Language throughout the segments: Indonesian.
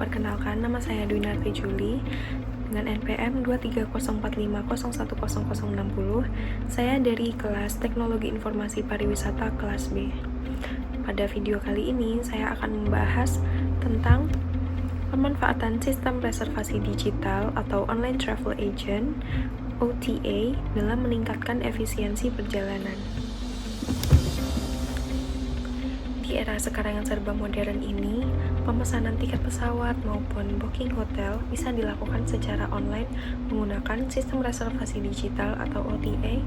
Perkenalkan, nama saya Dwinarti Juli dengan NPM 23045010060. Saya dari kelas Teknologi Informasi Pariwisata kelas B. Pada video kali ini, saya akan membahas tentang pemanfaatan sistem reservasi digital atau Online Travel Agent (OTA) dalam meningkatkan efisiensi perjalanan. Di era sekarang yang serba modern ini, pemesanan tiket pesawat maupun booking hotel bisa dilakukan secara online menggunakan sistem reservasi digital atau OTA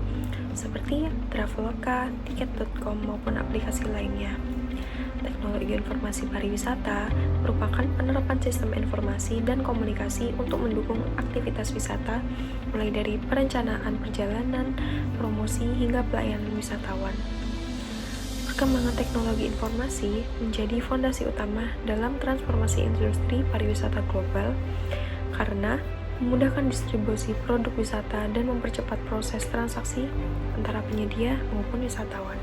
seperti Traveloka, Tiket.com maupun aplikasi lainnya. Teknologi informasi pariwisata merupakan penerapan sistem informasi dan komunikasi untuk mendukung aktivitas wisata mulai dari perencanaan perjalanan, promosi hingga pelayanan wisatawan. Perkembangan teknologi informasi menjadi fondasi utama dalam transformasi industri pariwisata global karena memudahkan distribusi produk wisata dan mempercepat proses transaksi antara penyedia maupun wisatawan.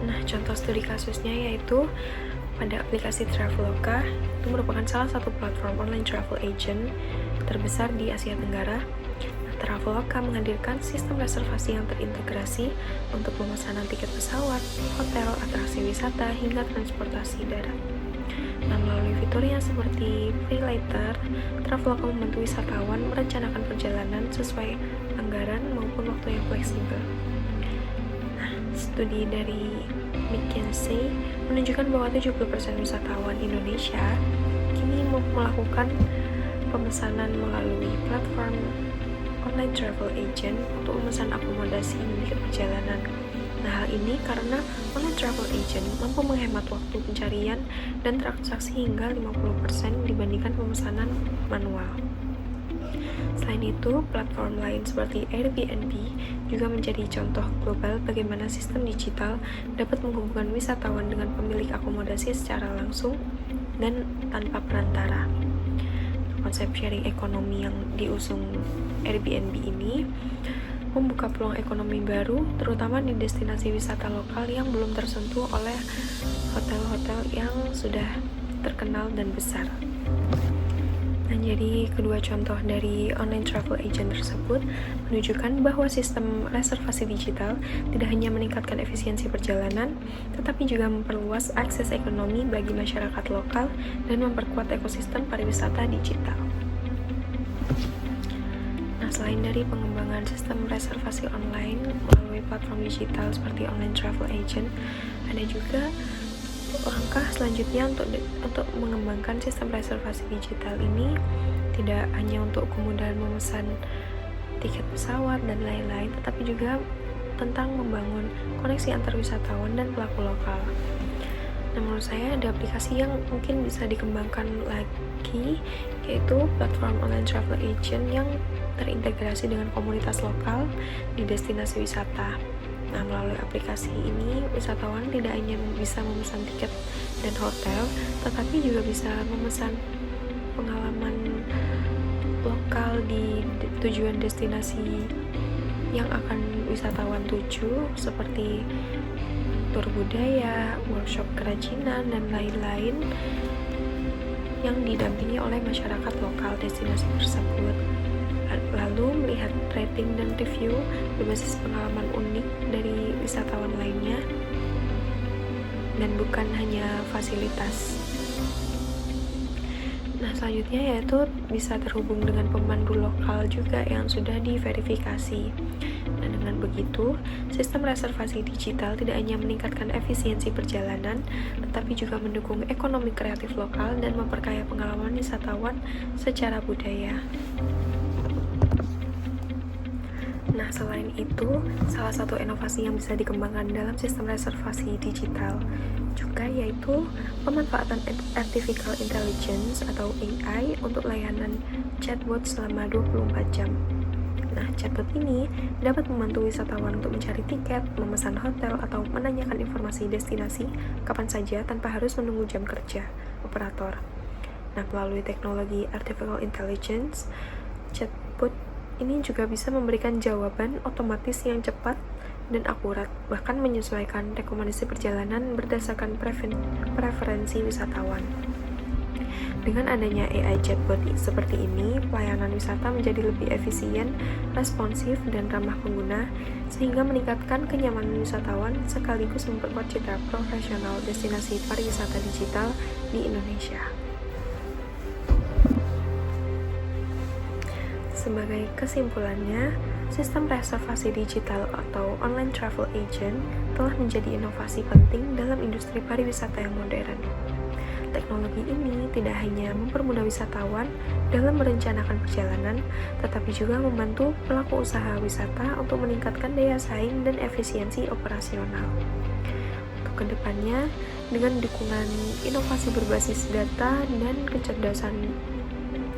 Nah, contoh studi kasusnya yaitu pada aplikasi Traveloka, itu merupakan salah satu platform online travel agent terbesar di Asia Tenggara. Traveloka menghadirkan sistem reservasi yang terintegrasi untuk pemesanan tiket pesawat, hotel, atraksi wisata, hingga transportasi darat. Nah, melalui fiturnya seperti PayLater, Traveloka membantu wisatawan merencanakan perjalanan sesuai anggaran maupun waktu yang fleksibel. Nah, studi dari McKinsey menunjukkan bahwa 70% wisatawan Indonesia kini melakukan pemesanan melalui platform online travel agent untuk memesan akomodasi tiket perjalanan. Nah, hal ini karena online travel agent mampu menghemat waktu pencarian dan transaksi hingga 50% dibandingkan pemesanan manual. Selain itu, platform lain seperti Airbnb juga menjadi contoh global bagaimana sistem digital dapat menghubungkan wisatawan dengan pemilik akomodasi secara langsung dan tanpa perantara. Konsep sharing ekonomi yang diusung Airbnb ini membuka peluang ekonomi baru, terutama di destinasi wisata lokal yang belum tersentuh oleh hotel-hotel yang sudah terkenal dan besar. Nah, jadi kedua contoh dari online travel agent tersebut menunjukkan bahwa sistem reservasi digital tidak hanya meningkatkan efisiensi perjalanan, tetapi juga memperluas akses ekonomi bagi masyarakat lokal dan memperkuat ekosistem pariwisata digital. Nah, selain dari pengembangan sistem reservasi online melalui platform digital seperti online travel agent, ada juga langkah selanjutnya untuk mengembangkan sistem reservasi digital ini tidak hanya untuk kemudahan memesan tiket pesawat dan lain-lain, tetapi juga tentang membangun koneksi antar wisatawan dan pelaku lokal. Nah, menurut saya ada aplikasi yang mungkin bisa dikembangkan lagi, yaitu platform online travel agent yang terintegrasi dengan komunitas lokal di destinasi wisata. Nah, melalui aplikasi ini, wisatawan tidak hanya bisa memesan tiket dan hotel, tetapi juga bisa memesan pengalaman lokal di tujuan destinasi yang akan wisatawan tuju, seperti tur budaya, workshop kerajinan, dan lain-lain yang didampingi oleh masyarakat lokal destinasi tersebut. Lalu melihat rating dan review berbasis pengalaman unik dari wisatawan lainnya dan bukan hanya fasilitas. Nah, selanjutnya yaitu bisa terhubung dengan pemandu lokal juga yang sudah diverifikasi. Dan dengan begitu, sistem reservasi digital tidak hanya meningkatkan efisiensi perjalanan, tetapi juga mendukung ekonomi kreatif lokal dan memperkaya pengalaman wisatawan secara budaya. Nah, selain itu, salah satu inovasi yang bisa dikembangkan dalam sistem reservasi digital juga yaitu pemanfaatan artificial intelligence atau AI untuk layanan chatbot selama 24 jam. Nah, chatbot ini dapat membantu wisatawan untuk mencari tiket, memesan hotel, atau menanyakan informasi destinasi kapan saja tanpa harus menunggu jam kerja operator. Nah, melalui teknologi artificial intelligence, chatbot ini juga bisa memberikan jawaban otomatis yang cepat dan akurat, bahkan menyesuaikan rekomendasi perjalanan berdasarkan preferensi wisatawan. Dengan adanya AI chatbot seperti ini, pelayanan wisata menjadi lebih efisien, responsif, dan ramah pengguna, sehingga meningkatkan kenyamanan wisatawan sekaligus memperkuat citra profesional destinasi pariwisata digital di Indonesia. Sebagai kesimpulannya, sistem reservasi digital atau online travel agent telah menjadi inovasi penting dalam industri pariwisata yang modern. Teknologi ini tidak hanya mempermudah wisatawan dalam merencanakan perjalanan, tetapi juga membantu pelaku usaha wisata untuk meningkatkan daya saing dan efisiensi operasional. Untuk kedepannya, dengan dukungan inovasi berbasis data dan kecerdasan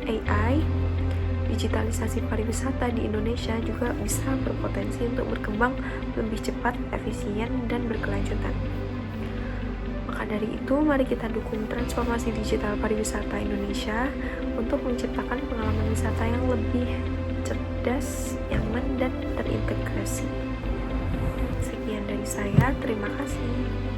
AI, digitalisasi pariwisata di Indonesia juga bisa berpotensi untuk berkembang lebih cepat, efisien, dan berkelanjutan. Maka dari itu, mari kita dukung transformasi digital pariwisata Indonesia untuk menciptakan pengalaman wisata yang lebih cerdas, nyaman, dan terintegrasi. Sekian dari saya, terima kasih.